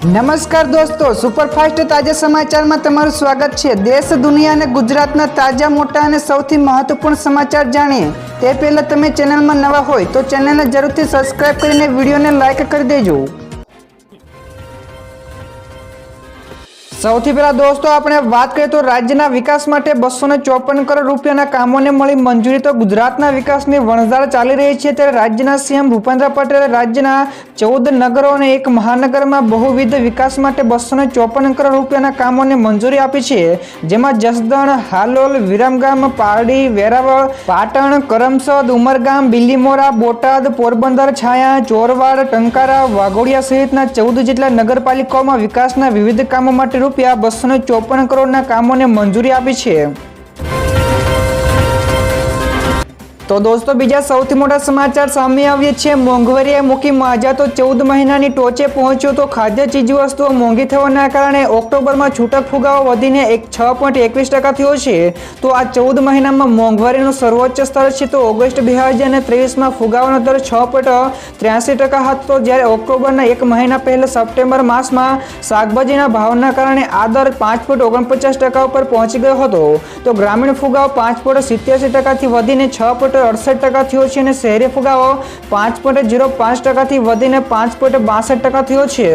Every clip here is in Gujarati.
નમસ્કાર દોસ્તો, સુપરફાસ્ટ તાજા સમાચારમાં તમારું સ્વાગત છે। દેશ, દુનિયા અને ગુજરાતના તાજા, મોટા અને સૌથી મહત્વપૂર્ણ સમાચાર જાણીએ તે પહેલા તમે ચેનલમાં નવા હોય તો ચેનલને જરૂરથી સબસ્ક્રાઇબ કરીને વિડીયોને લાઇક કરી દેજો। સૌથી પહેલા દોસ્તો આપણે વાત કરીએ તો રાજ્યના વિકાસ માટે 254 કરોડ રૂપિયાના કામોને મળી મંજૂરી। તો ગુજરાતના વિકાસની વણઝાર ચાલી રહી છે ત્યારે રાજ્યના સીએમ ભૂપેન્દ્ર પટેલે રાજ્યના 14 નગરો અને એક મહાનગરમાં બહુવિધ વિકાસ માટે 254 કરોડ રૂપિયાના કામોને મંજૂરી આપી છે, જેમાં જસદણ, હાલોલ, વિરમગામ, પારડી, વેરાવળ, પાટણ, કરમસદ, ઉમરગામ, બિલીમોરા, બોટાદ, પોરબંદર, છાયા, ચોરવાડ, ટંકારા, વાઘોડિયા સહિતના 14 જેટલા નગરપાલિકાઓમાં વિકાસના વિવિધ કામો માટે રૂપિયા 254 કરોડના કામોને મંજૂરી આપી છે। તો દોસ્તો બીજા સૌથી મોટા સમાચાર સામે આવ્યા છે। મોંઘવારીએ મૂકી માજા તો 14 મહિનાની ટોચે પહોંચ્યો। તો ખાદ્ય ચીજવસ્તુઓ મોંઘી થવાના કારણે ઓક્ટોબરમાં છૂટક ફુગાવો વધીને 6.21% થયો છે। તો આ 14 મહિનામાં મોંઘવારીનું સર્વોચ્ચ સ્તર છે। તો ઓગસ્ટ 2023માં ફુગાવાનો દર 6.83% હતો, જ્યારે ઓક્ટોબરના એક મહિના પહેલા સપ્ટેમ્બર માસમાં શાકભાજીના ભાવના કારણે આ દર 5.49% ઉપર પહોંચી ગયો હતો। તો ગ્રામીણ ફુગાવો 5.87% વધીને 6.68% થયો છે અને શહેરી ફુગાવો 5.05% વધીને 5.62% થયો છે।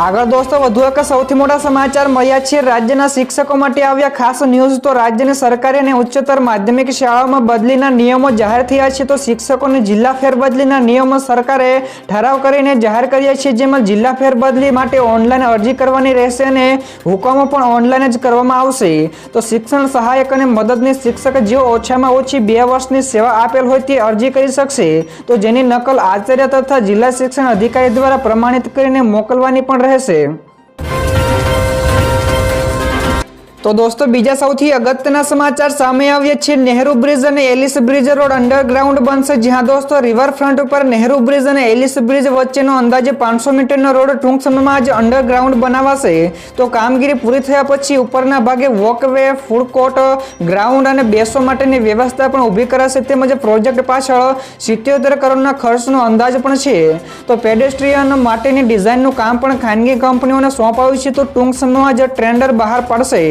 આગળ દોસ્તો વધુ એક સૌથી મોટા સમાચાર મળ્યા છે। રાજ્યના શિક્ષકો માટે આવ્યા ખાસ ન્યૂઝ। તો રાજ્યની સરકારી અને ઉચ્ચતર માધ્યમિક શાળાઓમાં બદલીના નિયમો જાહેર થયા છે। તો શિક્ષકોની જિલ્લા ફેરબદલીના નિયમો સરકારે ઠરાવ કરીને જાહેર કર્યા છે, જેમાં જિલ્લા ફેરબદલી માટે ઓનલાઈન અરજી કરવાની રહેશે અને હુકમો પણ ઓનલાઈન જ કરવામાં આવશે। તો શિક્ષણ સહાયક અને મદદનીશ શિક્ષક જેઓ ઓછામાં ઓછી 2 વર્ષની સેવા આપેલ હોય તે અરજી કરી શકશે। તો જેની નકલ આચાર્ય તથા જિલ્લા શિક્ષણ અધિકારી દ્વારા પ્રમાણિત કરીને મોકલવાની પણ રહેશે। તો દોસ્તો બીજા સૌથી અગત્યના સમાચાર સામે આવ્યા છે। નહેરુ બ્રિજ અને એલિસ બ્રિજ રોડ અંડરગ્રાઉન્ડ બનશે। જ્યાં દોસ્તો રિવરફ્રન્ટ ઉપર નહેરુ બ્રિજ અને એલિસ બ્રિજ વચ્ચેનો અંદાજે 500 મીટરનો રોડ ટૂંક સમયમાં જ અંડરગ્રાઉન્ડ બનાવાશે। તો કામગીરી પૂરી થયા પછી ઉપરના ભાગે વોકવે, ફૂડ કોર્ટ, ગ્રાઉન્ડ અને બેસવા માટેની વ્યવસ્થા પણ ઊભી કરાશે। તેમજ પ્રોજેક્ટ પાછળ 77 કરોડના ખર્ચનો અંદાજ પણ છે। તો પેડેસ્ટ્રીયન માટેની ડિઝાઇનનું કામ પણ ખાનગી કંપનીઓને સોંપાયું છે। તો ટૂંક સમયમાં જ ટેન્ડર બહાર પડશે।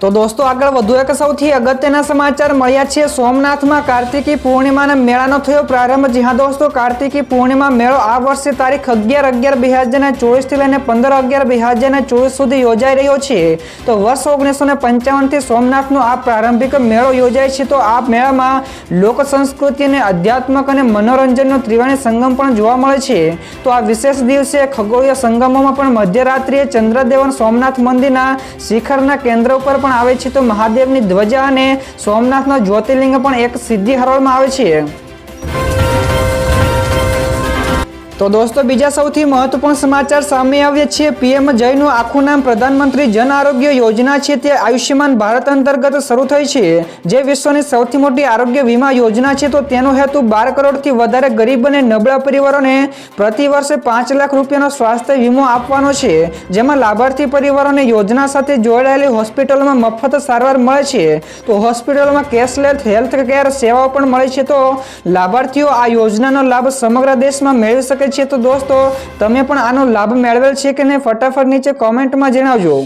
તો દોસ્તો આગળ વધુ એક સૌથી અગત્યના સમાચાર મળ્યા છે। સોમનાથમાં કાર્તિકી પૂર્ણિમાના મેળાનો થયો પ્રારંભ। જ્યાં દોસ્તો કાર્તિકી પૂર્ણિમા મેળો આ વર્ષે તારીખ 11/11/2024 થી લઈને 15/11/2024 સુધી યોજાઈ રહ્યો છે। તો વર્ષ 1955 થી સોમનાથનો આ પ્રારંભિક મેળો યોજાય છે। તો આ મેળામાં લોક સંસ્કૃતિ અને અધ્યાત્મક અને મનોરંજનનો ત્રિવેણી સંગમ પણ જોવા મળે છે। તો આ વિશેષ દિવસે ખગોળીય સંગમોમાં પણ મધ્યરાત્રિએ ચંદ્રદેવન સોમનાથ મંદિરના શિખરના કેન્દ્ર ઉપર આવે છે। તો મહાદેવની ધ્વજા અને સોમનાથનો જ્યોતિર્લિંગ પણ એક સિદ્ધિ હરોળમાં આવે છે। તો દોસ્તો બીજા સૌથી મહત્વપૂર્ણ સમાચાર સામે આવ્યા છે। પીએમ જયનું આખું નામ પ્રધાનમંત્રી જન આરોગ્ય યોજના છે તે આયુષ્યમાન ભારત અંતર્ગત શરૂ થઈ છે, જે વિશ્વની સૌથી મોટી આરોગ્ય વીમા યોજના છે। તો તેનો હેતુ 12 કરોડથી વધારે ગરીબ અને નબળા પરિવારોને પ્રતિ વર્ષે 5 લાખ રૂપિયાનો સ્વાસ્થ્ય વીમો આપવાનો છે, જેમાં લાભાર્થી પરિવારોને યોજના સાથે જોડાયેલી હોસ્પિટલોમાં મફત સારવાર મળે છે। તો હોસ્પિટલોમાં કેશલેસ હેલ્થ કેર સેવાઓ પણ મળે છે। તો લાભાર્થીઓ આ યોજનાનો લાભ સમગ્ર દેશમાં મેળવી શકે છે। તો દોસ્તો તમે પણ આનો લાભ મેળવેલ છે કે નહીં ફટાફટ નીચે કોમેન્ટમાં જણાવજો।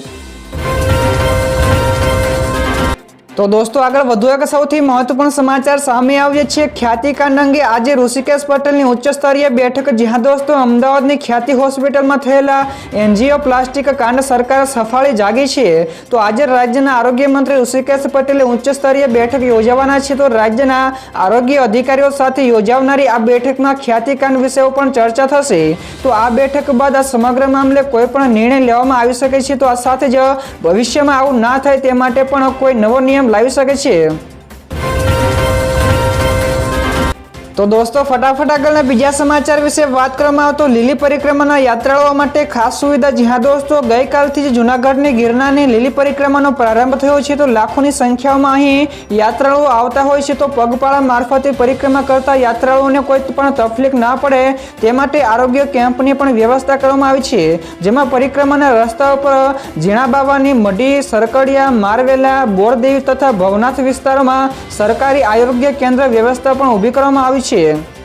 તો દોસ્તો આગળ વધુ એક સૌથી મહત્વપૂર્ણ સમાચાર સામે આવ્યા છે। ખ્યાતિકાંડ અંગે આજે ઋષિકેશ પટેલની ઉચ્ચ સ્તરીય બેઠક। જ્યાં દોસ્તો અમદાવાદની ખ્યાતિ હોસ્પિટલમાં થયેલા એન્જિયોપ્લાસ્ટિક કાંડ સરકાર સફાળી જાગી છે। તો આજે રાજ્યના આરોગ્ય મંત્રી ઋષિકેશ પટેલે ઉચ્ચ સ્તરીય બેઠક યોજવાના છે। તો રાજ્યના આરોગ્ય અધિકારીઓ સાથે યોજાનારી આ બેઠકમાં ખ્યાતિકાંડ વિશે પણ ચર્ચા થશે। તો આ બેઠક બાદ આ સમગ્ર મામલે કોઈ પણ નિર્ણય લેવામાં આવી શકે છે। તો આ સાથે જ ભવિષ્યમાં આવું ના થાય તે માટે પણ કોઈ નવો નિયમ લાવી શકે છે। તો દોસ્તો ફટાફટ આગળના બીજા સમાચાર વિશે વાત કરવામાં આવે તો લીલી પરિક્રમાના યાત્રાળુઓ માટે ખાસ સુવિધા। જ્યાં દોસ્તો ગઈકાલથી જ જૂનાગઢની ગિરનારની લીલી પરિક્રમાનો પ્રારંભ થયો છે। તો લાખોની સંખ્યામાં અહીં યાત્રાળુઓ આવતા હોય છે। તો પગપાળા મારફતે પરિક્રમા કરતા યાત્રાળુઓને કોઈ પણ તકલીફ ના પડે તે માટે આરોગ્ય કેમ્પની પણ વ્યવસ્થા કરવામાં આવી છે, જેમાં પરિક્રમાના રસ્તા ઉપર ઝીણાબાવાની, મઢી, સરકડિયા, મારવેલા, બોરદેવી તથા ભવનાથ વિસ્તારોમાં સરકારી આરોગ્ય કેન્દ્ર વ્યવસ્થા પણ ઊભી કરવામાં આવી આવી છે।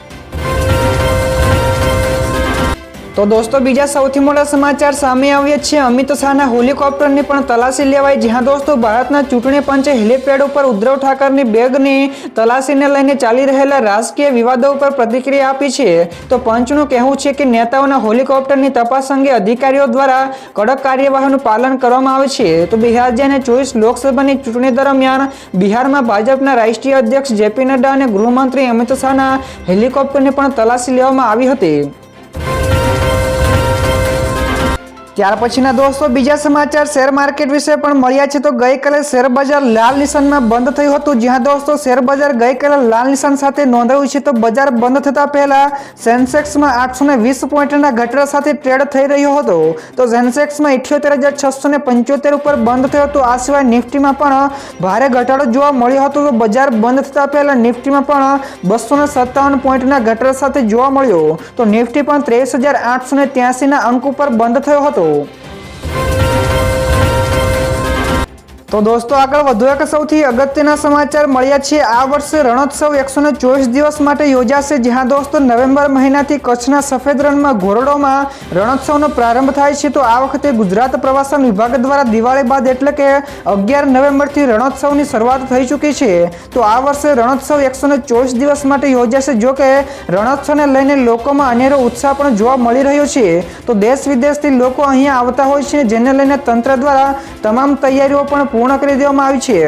તો દોસ્તો બીજા સૌથી મોટા સમાચાર સામે આવ્યા છે। અમિત શાહના હેલિકોપ્ટરની પણ તલાશી લેવાઈ। જ્યાં દોસ્તો ભારતના ચૂંટણી પંચે હેલિપેડ ઉપર ઉદ્ધવ ઠાકરેની બેગની તલાશીને લઈને ચાલી રહેલા રાજકીય વિવાદો ઉપર પ્રતિક્રિયા આપી છે। તો પંચનું કહેવું છે કે નેતાઓના હેલિકોપ્ટરની તપાસ અંગે અધિકારીઓ દ્વારા કડક કાર્યવાહીનું પાલન કરવામાં આવે છે। તો 2024 લોકસભાની ચૂંટણી દરમિયાન બિહારમાં ભાજપના રાષ્ટ્રીય અધ્યક્ષ જેપી નડ્ડા અને ગૃહમંત્રી અમિત શાહના હેલિકોપ્ટરની પણ તલાશી લેવામાં આવી હતી। ત્યાર પછીના દોસ્તો બીજા સમાચાર શેર માર્કેટ વિશે પણ મળ્યા છે। તો ગઈકાલે શેર બજાર લાલ નિશાનમાં બંધ થયું હતું। જ્યાં દોસ્તો શેર બજાર ગઈકાલે લાલ નિશાન સાથે નોંધાયું છે। તો બજાર બંધ થતા પહેલા સેન્સેક્સમાં 820 પોઈન્ટના ઘટાડા સાથે ટ્રેડ થઈ રહ્યો હતો। તો સેન્સેક્સમાં 78,675 ઉપર બંધ થયો હતો। આ સિવાય નિફ્ટીમાં પણ ભારે ઘટાડો જોવા મળ્યો હતો। તો બજાર બંધ થતા પહેલા નિફ્ટીમાં પણ 257 પોઈન્ટના ઘટાડા સાથે જોવા મળ્યો। તો નિફ્ટી પણ 23,883ના અંક ઉપર બંધ થયો હતો। તો દોસ્તો આગળ વધુ એક સૌથી અગત્યના સમાચાર મળ્યા છે। આ વર્ષે રણોત્સવ 124 દિવસ માટે યોજાશે। જ્યાં દોસ્તો નવેમ્બર મહિનાથી કચ્છના સફેદ રણમાં ઘોરડોમાં રણોત્સવનો પ્રારંભ થાય છે। તો આ વખતે ગુજરાત પ્રવાસન વિભાગ દ્વારા દિવાળી બાદ એટલે કે 11 નવેમ્બરથી રણોત્સવની શરૂઆત થઈ ચૂકી છે। તો આ વર્ષે રણોત્સવ 124 દિવસ માટે યોજાશે। જો કે રણોત્સવને લઈને લોકોમાં અનેરો ઉત્સાહ પણ જોવા મળી રહ્યો છે। તો દેશ વિદેશથી લોકો અહીંયા આવતા હોય છે, જેને લઈને તંત્ર દ્વારા તમામ તૈયારીઓ પણ પૂર્ણ કરી દેવામાં આવી છે।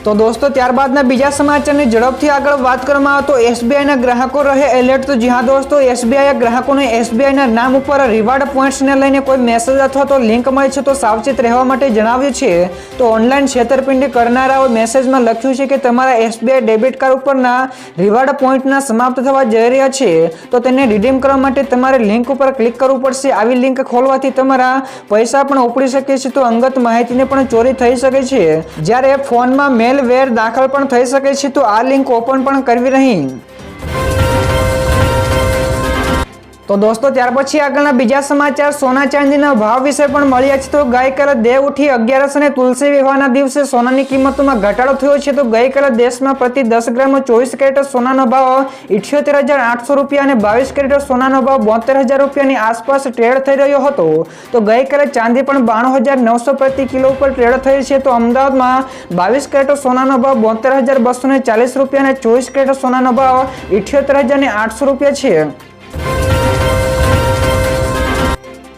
તો દોસ્તો ત્યારબાદના બીજા સમાચારની ઝડપથી આગળ વાત કરવામાં આવે તો એસબીઆઈના ગ્રાહકો રહે એલર્ટ। તો જ્યાં દોસ્તો એસબીઆઈએ ગ્રાહકોને એસબીઆઈના નામ ઉપર રિવોર્ડ પોઈન્ટ્સને લઈને કોઈ મેસેજ અથવા તો લિંક મળી છે તો સાવચેત રહેવા માટે જણાવ્યું છે। તો ઓનલાઈન છેતરપિંડી કરનારાઓ મેસેજમાં લખ્યું છે કે તમારા એસબીઆઈ ડેબિટ કાર્ડ ઉપરના રિવોર્ડ પોઈન્ટના સમાપ્ત થવા જઈ રહ્યા છે। તો તેને રિડીમ કરવા માટે તમારે લિંક ઉપર ક્લિક કરવું પડશે। આવી લિંક ખોલવાથી તમારા પૈસા પણ ઉપડી શકે છે, તો અંગત માહિતીને પણ ચોરી થઈ શકે છે। જ્યારે ફોનમાં મેલ વેર દાખલ પણ થઈ શકે છે, તો આ લિંક ઓપન પણ કરવી નહીં। તો દોસ્તો ત્યાર પછી આગળના બીજા સમાચાર સોના ચાંદીના ભાવ વિશે પણ મળ્યા છે। તો ગઈકાલે દેવ ઉઠી 11 અને તુલસી વિવાહના દિવસે સોનાની કિંમતોમાં ઘટાડો થયો છે। તો ગઈકાલે દેશમાં પ્રતિ 10 ગ્રામમાં 24 કેરેટ સોનાનો ભાવ 78,800 રૂપિયા અને 22 કેરેટ સોનાનો ભાવ 72,000 રૂપિયાની આસપાસ ટ્રેડ થઈ રહ્યો હતો। તો ગઈકાલે ચાંદી પણ 92,900 પ્રતિ કિલો ઉપર ટ્રેડ થઈ છે। તો અમદાવાદમાં 22 કેરેટ સોનાનો ભાવ 72,240 રૂપિયા અને 24 કેરેટ સોનાનો ભાવ 78,800 રૂપિયા છે।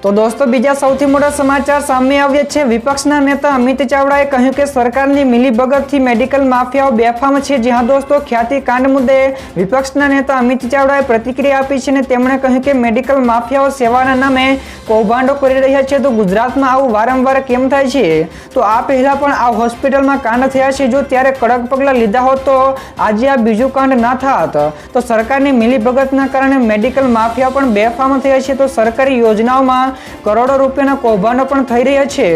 તો દોસ્તો બીજા સૌથી મોટા સમાચાર સામે આવ્યા છે। વિપક્ષના નેતા અમિત ચાવડાએ કહ્યું કે સરકારની મિલીભગતથી મેડિકલ માફિયાઓ બેફામ છે। જ્યાં દોસ્તો ખ્યાતિ કાંડ મુદ્દે વિપક્ષના નેતા અમિત ચાવડાએ પ્રતિક્રિયા આપી છે અને તેમણે કહ્યું કે મેડિકલ માફિયાઓ સેવાના નામે કૌભાંડો કરી રહ્યા છે। તો ગુજરાતમાં આવું વારંવાર કેમ થાય છે? તો આ પહેલા પણ આ હોસ્પિટલમાં કાંડ થયા છે। જો ત્યારે કડક પગલાં લીધા હોત તો આજે આ બીજું કાંડ ના થાત। તો સરકારની મિલીભગતના કારણે મેડિકલ માફિયા પણ બેફામ થયા છે। તો સરકારી યોજનાઓમાં કરોડો રૂપિયાના કૌભાંડો પણ થઈ રહ્યા છે।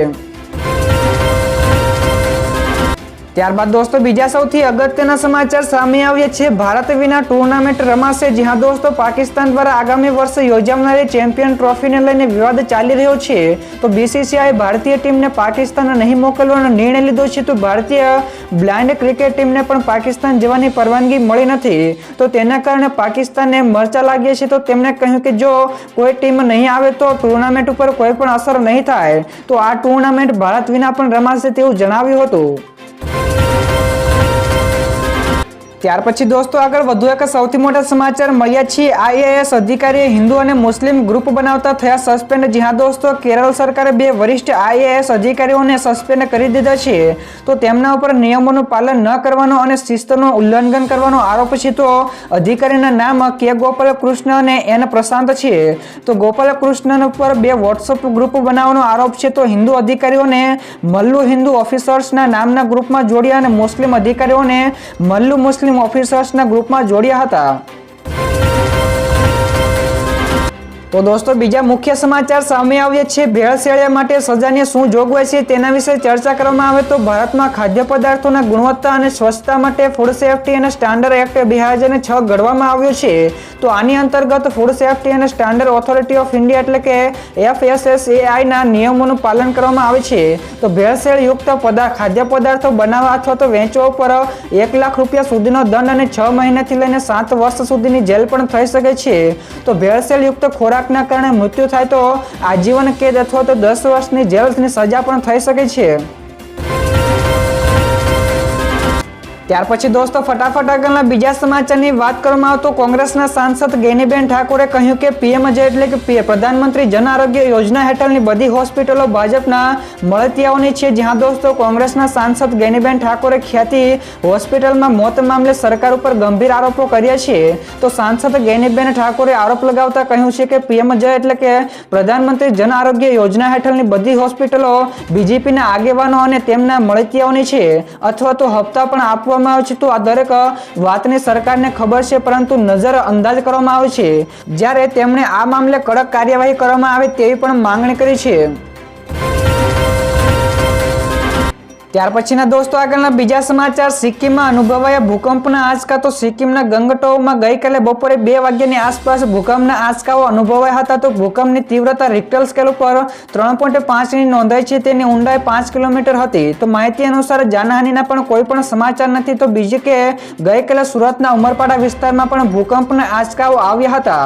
ત્યારબાદ દોસ્તો બીજા સૌથી અગત્યના સમાચાર સામે આવ્યા છે। ભારત વિના ટુર્નામેન્ટ રમાશે। જ્યાં દોસ્તો પાકિસ્તાન દ્વારા આગામી વર્ષે યોજાનારી ચેમ્પિયન ટ્રોફીને લઈને વિવાદ ચાલી રહ્યો છે। તો બીસીસીઆઈ ભારતીય ટીમને પાકિસ્તાન નહીં મોકલવાનો નિર્ણય લીધો છે। તો ભારતીય બ્લાઇન્ડ ક્રિકેટ ટીમને પણ પાકિસ્તાન જવાની પરવાનગી મળી નથી। તો તેના કારણે પાકિસ્તાનને મરચા લાગ્યા છે। તો તેમણે કહ્યું કે જો કોઈ ટીમ નહીં આવે તો ટુર્નામેન્ટ ઉપર કોઈ પણ અસર નહીં થાય। તો આ ટુર્નામેન્ટ ભારત વિના પણ રમાશે તેવું જણાવ્યું હતું। ત્યાર પછી દોસ્તો આગળ વધુ એક સૌથી મોટા સમાચાર મળ્યા છે। આઈએએસ અધિકારીએ હિન્દુ અને મુસ્લિમ ગ્રુપ બનાવતા થયા સસ્પેન્ડ। જ્યાં દોસ્તો કેરળ સરકારે 2 વરિષ્ઠ આઈએએસ અધિકારીઓને સસ્પેન્ડ કરી દીધા છે। તો તેમના ઉપર નિયમોનું પાલન ન કરવાનો અને શિસ્તનું ઉલ્લંઘન કરવાનો આરોપ છે। તો અધિકારીના નામ કે ગોપાલ કૃષ્ણ અને એન પ્રશાંત છે। તો ગોપાલ કૃષ્ણ ઉપર 2 વોટ્સઅપ ગ્રુપ બનાવવાનો આરોપ છે। તો હિન્દુ અધિકારીઓને મલ્લુ હિન્દુ ઓફિસર્સના નામના ગ્રુપમાં જોડ્યા અને મુસ્લિમ અધિકારીઓને મલ્લુ મુસ્લિમ ઓફિસર્સના ગ્રુપમાં જોડ્યા હતા। તો દોસ્તો બીજા મુખ્ય સમાચાર સામે આવ્યા છે। ભેળસેળિયા માટે સજાની શું જોગવાઈ છે તેના વિશે ચર્ચા કરવામાં આવે તો ભારતમાં ખાદ્ય પદાર્થોના ગુણવત્તા અને સ્વચ્છતા માટે ફૂડ સેફ્ટી અને સ્ટાન્ડર્ડ એક્ટ 2006 ઘડવામાં આવ્યો છે। તો આની અંતર્ગત ફૂડ સેફ્ટી અને સ્ટાન્ડર્ડ ઓથોરિટી ઓફ ઇન્ડિયા એટલે કે FSSAI ના નિયમોનું પાલન કરવામાં આવે છે। તો ભેળસેળયુક્ત ખાદ્ય પદાર્થો બનાવવા અથવા તો વેચવા ઉપર 1 લાખ રૂપિયા સુધીનો દંડ અને 6 મહિનાથી લઈને 7 વર્ષ સુધીની જેલ પણ થઈ શકે છે। તો ભેળસેળયુક્ત ખોરાકના કારણે મૃત્યુ થાય તો આજીવન કેદ અથવા તો 10 વર્ષની જેલની સજા પણ થઈ શકે છે। ત્યાર પછી દોસ્તો ફટાફટ આગળના બીજા સમાચારની વાત કરવામાં આવે તો કોંગ્રેસના સાંસદ ગેનીબેન ઠાકોરે કહ્યું કે પીએમજે એટલે કે પ્રધાનમંત્રી જન આરોગ્ય યોજના હેઠળની બધી હોસ્પિટલો ભાજપના મળતિયાઓની છે। જ્યાં દોસ્તો કોંગ્રેસના સાંસદ ગેનીબેન ઠાકોરે ખ્યાતિ હોસ્પિટલમાં મોત મામલે સરકાર ઉપર ગંભીર આરોપો કર્યા છે। તો સાંસદ ગેનીબેન ઠાકોરે આરોપ લગાવતા કહ્યું છે કે પીએમજે એટલે કે પ્રધાનમંત્રી જન આરોગ્ય યોજના હેઠળની બધી હોસ્પિટલો બીજેપીના આગેવાનો અને તેમના મળતિયાઓની છે અથવા તો હપ્તા પણ આપવા આવે છે। તો આ દરેક વાતની સરકારને ખબર છે પરંતુ નજર અંદાજ કરવામાં આવે છે। જ્યારે તેમણે આ મામલે કડક કાર્યવાહી કરવામાં આવે તેવી પણ માંગણી કરી છે। ત્યાર પછીના દોસ્તો આગળના બીજા સમાચાર સિક્કિમમાં અનુભવાયા ભૂકંપના આંચકા। તો સિક્કિમના ગંગટોવમાં ગઈકાલે બપોરે 2 વાગ્યાની આસપાસ ભૂકંપના આંચકાઓ અનુભવાયા હતા। તો ભૂકંપની તીવ્રતા રિક્ટર સ્કેલ ઉપર 3.5ની નોંધાઈ છે। તેની ઊંડાઈ 5 કિલોમીટર હતી। તો માહિતી અનુસાર જાનહાનિના પણ કોઈ પણ સમાચાર નથી। તો બીજી કે ગઈકાલે સુરતના ઉમરપાડા વિસ્તારમાં પણ ભૂકંપના આંચકાઓ આવ્યા હતા।